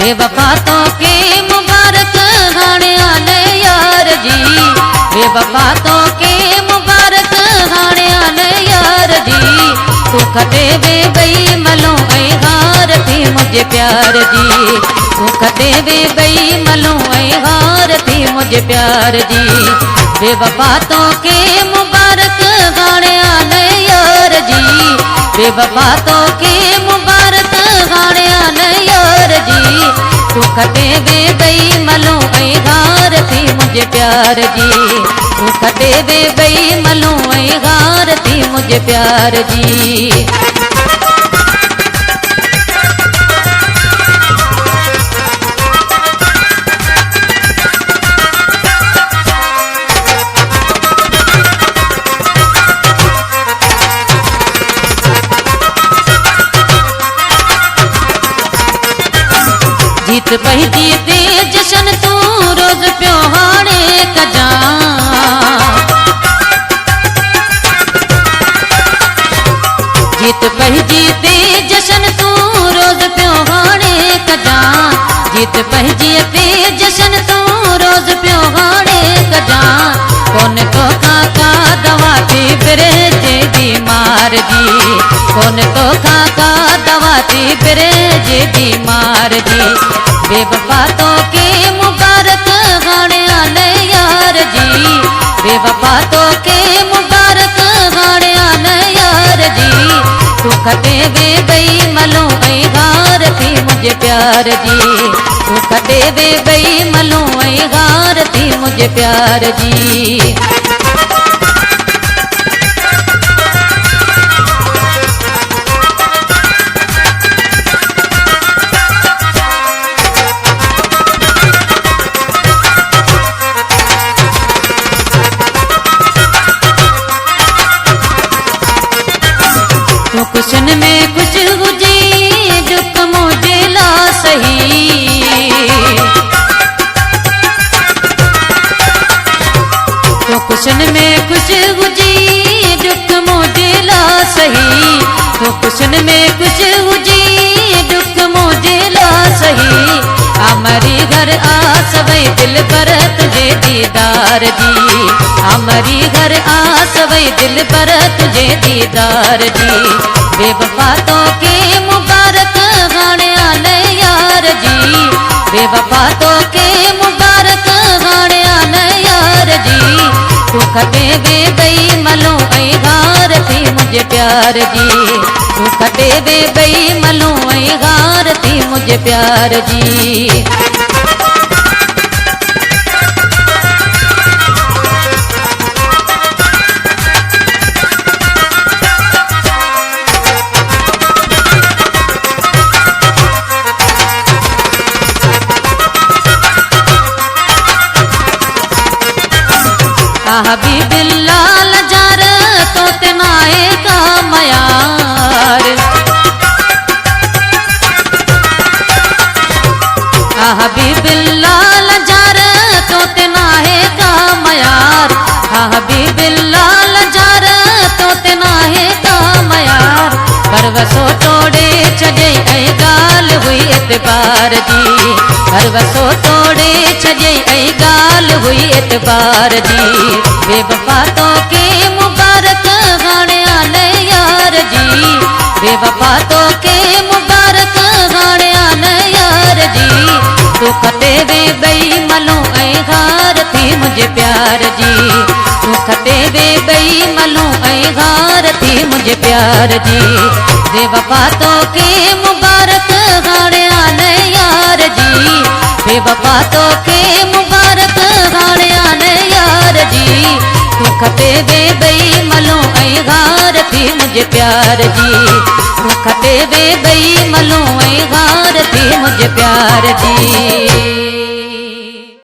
बेवफा तो के मुबारक हाणे आने यार जी, बेवफा तो के मुबारक हाणे आने यार जी। तू कटे वे बई मलो ऐं हार थी मुझे प्यार जी, तू कटे वे बई मलो ऐं हार थी मुझे प्यार जी। बेवफा तो के मुबारक हाणे आने यार जी, बेवफा तो के मुबारक हाणे आने यार जी। तू कटे वे बई मलो ऐं हार थी मुझे प्यार जी, तू कटे वे बई मलो ऐं हार थी मुझे प्यार जी। जीत पही जीते जशन तू रोज पियो हाणे कजा, जीत पही जीते जशन तू रोज पियो हाणे कजा, जीत पही जीते जशन तू रोज पियो हाणे कजा। कौन तो खाका दवा थी बिरे जे बीमार जी, कौन तो खाका दवा थी बिरे जे बीमार जी। बेवफा तो के मुबारक हाणे आने यार जी, बेवफा तो के मुबारक हाणे आने यार जी। तू कटे वे बई मलो ऐं हार थी मुझे प्यार जी, तू कटे वे बई मलो ऐं हार थी मुझे प्यार जी। तू कुशन में कुछ हुजी दुख मुझे ला सही, तू कुशन में कुछ हुजी दुख मुझे ला सही, तू कुशन में कुछ हुजी दुख मुझे ला सही। हमारी घर आस वही दिल पर तुझे दीदार जी, हमारी घर आस वही दिल पर तुझे दीदार जी। बेवफा तो के मुबारक हाणे आने यार जी, बेवफा तो के मुबारक हाणे आने यार जी। तू कटे वे बई मलो ऐं हार थी मुझे प्यार जी, तू कटे वे बई मलो ऐं हार थी मुझे प्यार जी। हबीबिल्लाह जार तो तेनाए का मयार, हबीबिल्लाह जार तो तेनाए का मयार, हबीबिल्लाह जार तो तेनाए का मयार। परवसो तोड़े छजे ऐं गाल हुई एतबार जी, परवसो तोड़े छजे ऐं गाल हुई एतबार जी। बेवफा तो के मुबारक हाणे आने यार जी, बेवफा तो के मुबारक हाणे आने यार जी। तू कटे वे बई मलो ऐं हार थी मुझे प्यार जी, तू कटे वे बई मलो ऐं हार थी मुझे प्यार जी। बेवफा तो के मुबारक हाणे आने यार जी, बेवफा तो के मुबारक हाणे आने यार जी। तू कटे वे बई मलो ऐं हार थी मुझे प्यार जी, तू कटे वे बई मलो ऐं हार थी मुझे प्यार जी।